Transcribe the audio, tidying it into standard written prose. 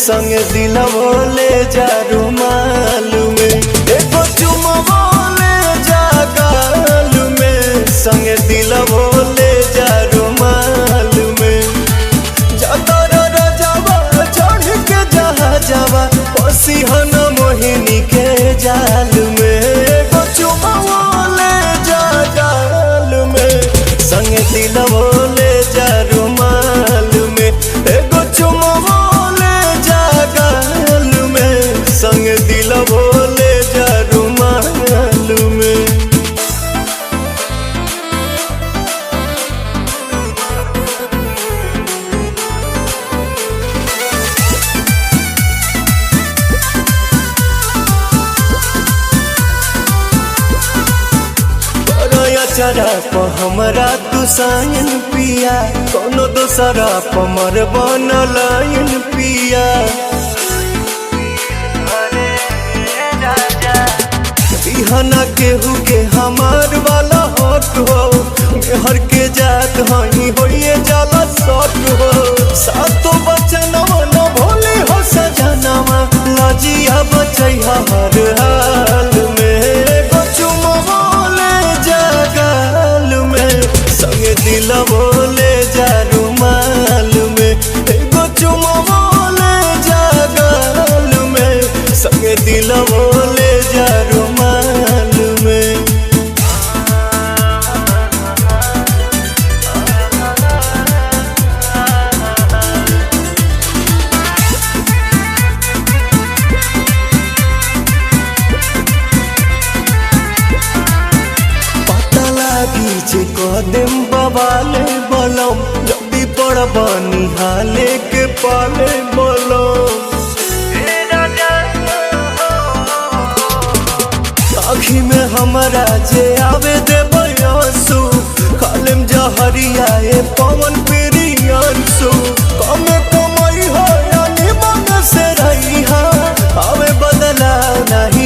संग दिलवो ले जा रुमाल में, एगो चुमवो ले जा गाल में, संग दिलवो ले जा रुमाल में। जातर रजावा चढ़ के जहाजवा पसिहन मोहिनी के जाल में, एगो चुमवो ले जा गाल में, संग दिलवो ले जा रुमाल में, एगो चुमवो ले जा गाल में, संग दिलवो ले जा रुमाल में। चरा प हमरा तू सायन पिया, कोनो दोसरा प मर बनलायन पिया। बिहना केहू के हमार वाला हक हो, मेहर के जात हई होइए जाला सट हो। सातो बचनवा न भोले हो सजनवा, लजिया बचैहा हर हाल में, एगो चुमवो ले जा गाल में, संगे दिलवो ले जा रुमाल में, एगो चुमवो ले जा गाल में, संगे दिलवो ले जा रुमाल में। जे कदम बवाले बलम, जल्दी पड़ बनी हाले के पाले बलम। आँखी में हमारा जे आवे दे बयासु, खालिम जहरिया ए पवन प्रियांसु। कमे कमाई हो या निमन से रही, आवे बदला नहीं